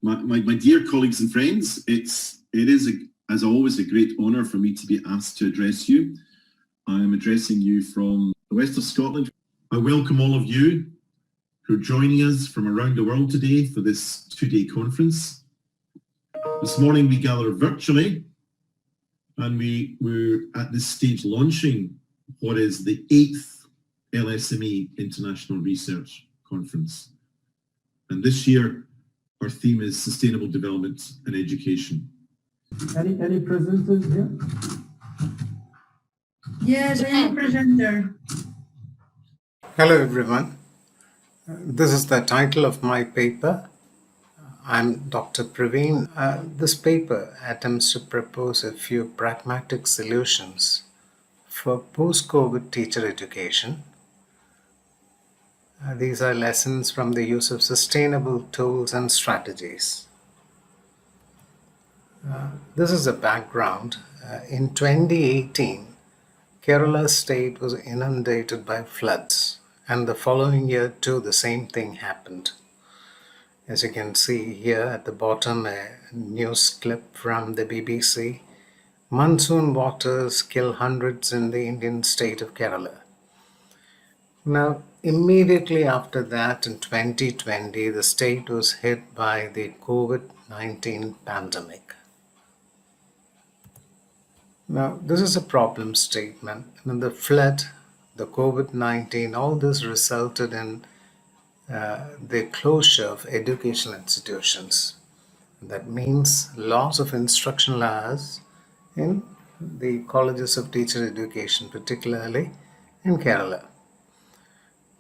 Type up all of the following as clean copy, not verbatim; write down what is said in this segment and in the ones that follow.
My dear colleagues and friends, it is as always a great honour for me to be asked to address you. I am addressing you from the west of Scotland. I welcome all of you who are joining us from around the world today for this two-day conference. This morning we gather virtually, and we're at this stage launching what is the 8th LSME International Research Conference. And this year our theme is Sustainable Development and Education. Any presenters here? Yes, I am a presenter. Hello everyone. This is the title of my paper. I'm Dr. Praveen. This paper attempts to propose a few pragmatic solutions for post-COVID teacher education. These are lessons from the use of sustainable tools and strategies. This is the background. In 2018, Kerala state was inundated by floods, and the following year too the same thing happened. As you can see here at the bottom, a news clip from the BBC. Monsoon waters kill hundreds in the Indian state of Kerala. Now, immediately after that, in 2020, the state was hit by the COVID-19 pandemic. Now, this is a problem statement. The flood, the COVID-19, all this resulted in the closure of educational institutions. That means loss of instructional hours in the colleges of teacher education, particularly in Kerala.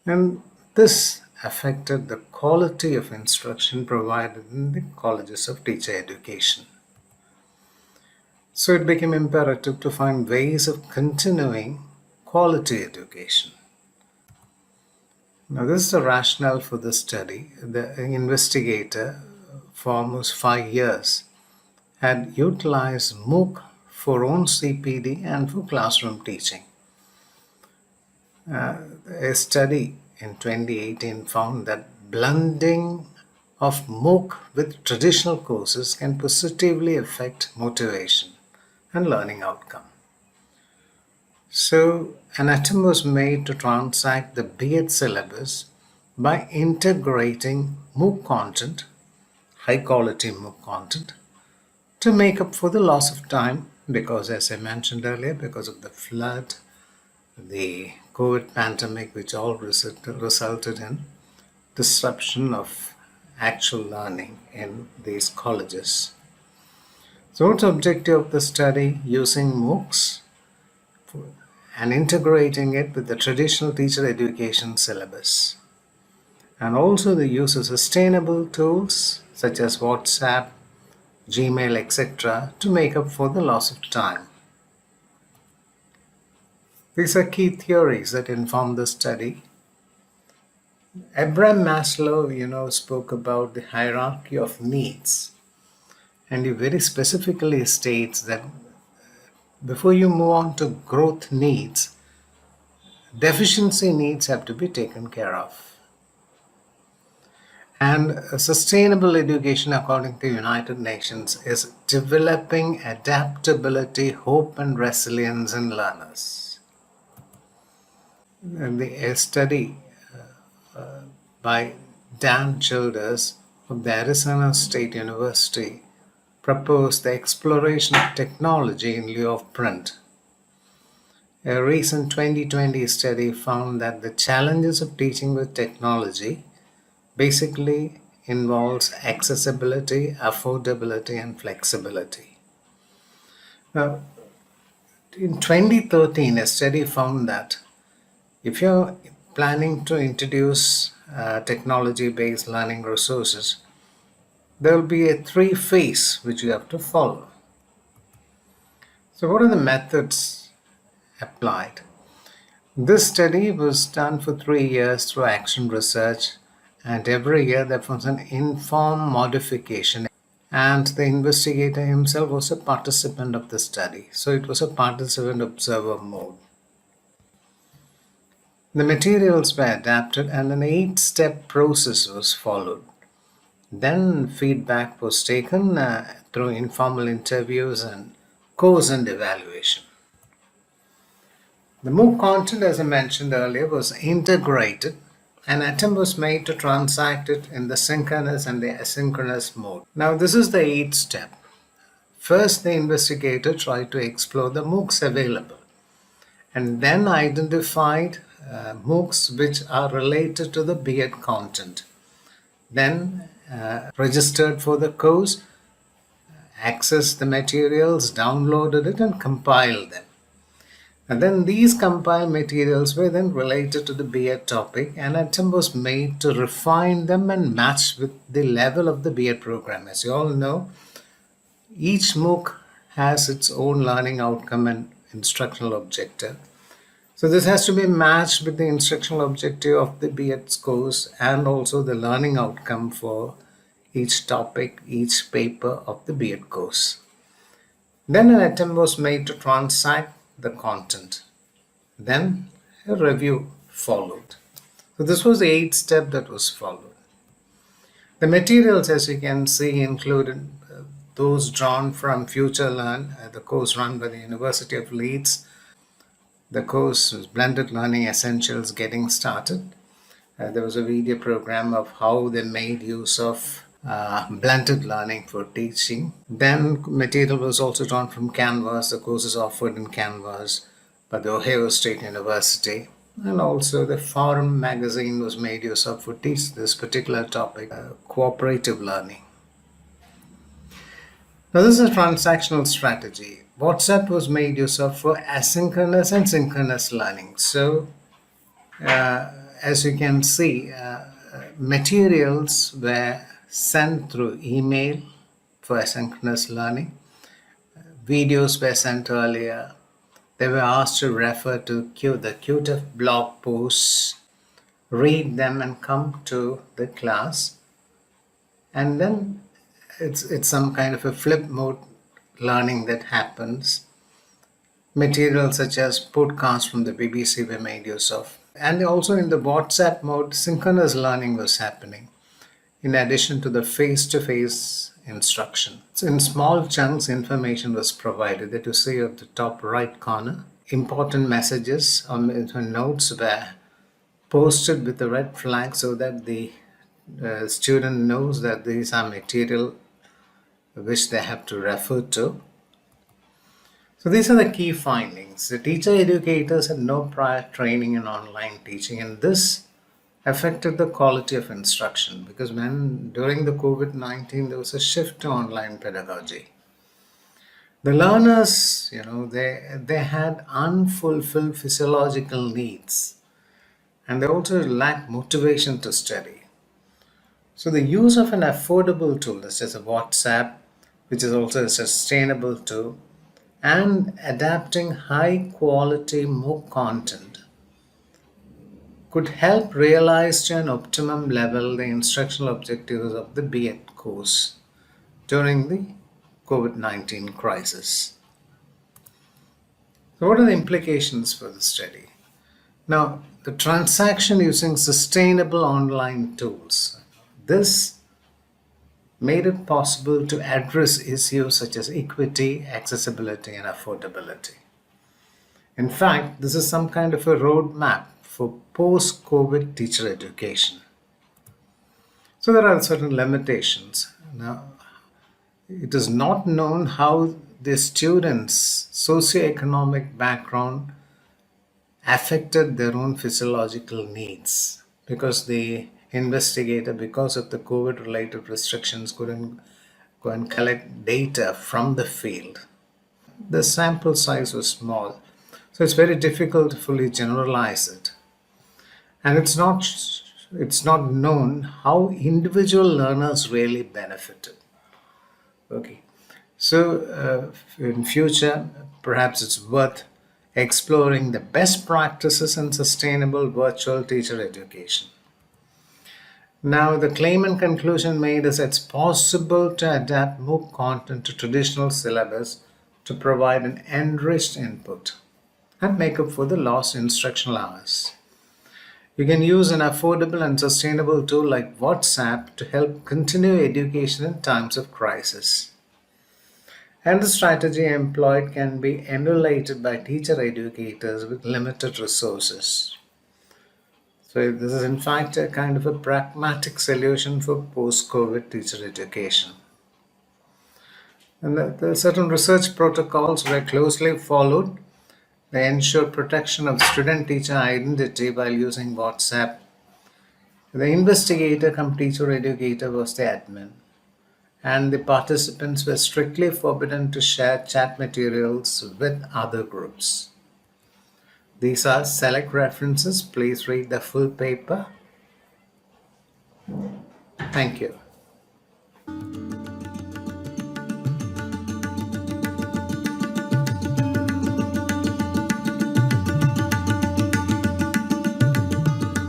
And this affected the quality of instruction provided in the colleges of teacher education. So it became imperative to find ways of continuing quality education. Now, this is the rationale for the study. The investigator, for almost 5 years, had utilized MOOC for own CPD and for classroom teaching. A study in 2018 found that blending of MOOC with traditional courses can positively affect motivation and learning outcome. So an attempt was made to transact the B.Ed syllabus by integrating MOOC content, high quality MOOC content, to make up for the loss of time because, as I mentioned earlier, because of the flood, the COVID pandemic, which all resulted in disruption of actual learning in these colleges. So what's the objective of the study? Using MOOCs and integrating it with the traditional teacher education syllabus, and also the use of sustainable tools such as WhatsApp, Gmail, etc. to make up for the loss of time. These are key theories that inform the study. Abraham Maslow, spoke about the hierarchy of needs, and he very specifically states that before you move on to growth needs, deficiency needs have to be taken care of. And sustainable education, according to United Nations, is developing adaptability, hope, and resilience in learners. And a study by Dan Childers of the Arizona State University proposed the exploration of technology in lieu of print. A recent 2020 study found that the challenges of teaching with technology basically involves accessibility, affordability, and flexibility. Now, in 2013, a study found that if you're planning to introduce technology-based learning resources, there will be a 3-phase which you have to follow. So what are the methods applied? This study was done for 3 years through action research, and every year there was an informed modification, and the investigator himself was a participant of the study. So it was a participant observer mode. The materials were adapted and an 8-step process was followed. Then feedback was taken through informal interviews and course and evaluation. The MOOC content, as I mentioned earlier, was integrated. An attempt was made to transact it in the synchronous and the asynchronous mode. Now, this is the 8th step. First, the investigator tried to explore the MOOCs available and then identified MOOCs which are related to the B.Ed content. Then registered for the course, accessed the materials, downloaded it, and compiled them. And then these compiled materials were then related to the B.Ed topic, and an attempt was made to refine them and match with the level of the B.Ed program. As you all know, each MOOC has its own learning outcome and instructional objective. So this has to be matched with the instructional objective of the B.Ed course and also the learning outcome for each topic, each paper of the B.Ed course. Then an attempt was made to transact the content. Then a review followed. So this was the 8th step that was followed. The materials, as you can see, included those drawn from Future Learn, the course run by the University of Leeds. The course was Blended Learning Essentials Getting Started. There was a video program of how they made use of blended learning for teaching. Then material was also drawn from Canvas. The course is offered in Canvas by the Ohio State University. And also the Forum magazine was made use of for teach this particular topic, cooperative learning. Now this is a transactional strategy. WhatsApp was made use of for asynchronous and synchronous learning. So as you can see, materials were sent through email for asynchronous learning. Videos were sent earlier. They were asked to refer to the QTF blog posts, read them and come to the class. And then it's some kind of a flip mode learning that happens. Materials such as podcasts from the BBC were made use of. And also in the WhatsApp mode, synchronous learning was happening, in addition to the face-to-face instruction. So in small chunks, information was provided that you see at the top right corner. Important messages or notes were posted with the red flag so that the student knows that these are material which they have to refer to. So these are the key findings. The teacher educators had no prior training in online teaching, and this affected the quality of instruction because during the COVID-19 there was a shift to online pedagogy. The learners, they had unfulfilled physiological needs, and they also lacked motivation to study. So the use of an affordable tool such as a WhatsApp, which is also a sustainable tool, and adapting high quality MOOC content could help realize to an optimum level the instructional objectives of the B.Ed course during the COVID-19 crisis. So what are the implications for the study? Now, the transaction using sustainable online tools. This made it possible to address issues such as equity, accessibility, and affordability. In fact, this is some kind of a roadmap for post-COVID teacher education. So there are certain limitations. Now, it is not known how the students' socioeconomic background affected their own physiological needs because the investigator, because of the COVID-related restrictions, couldn't go and collect data from the field. The sample size was small, so it's very difficult to fully generalize it. And it's not known how individual learners really benefited. Okay, so in future, perhaps it's worth exploring the best practices in sustainable virtual teacher education. Now, the claim and conclusion made is it's possible to adapt MOOC content to traditional syllabus to provide an enriched input and make up for the lost instructional hours. You can use an affordable and sustainable tool like WhatsApp to help continue education in times of crisis. And the strategy employed can be emulated by teacher educators with limited resources. So, this is in fact a kind of a pragmatic solution for post COVID teacher education. And the certain research protocols were closely followed. They ensure protection of student teacher identity while using WhatsApp. The investigator cum teacher educator was the admin, and the participants were strictly forbidden to share chat materials with other groups. These are select references. Please read the full paper. Thank you.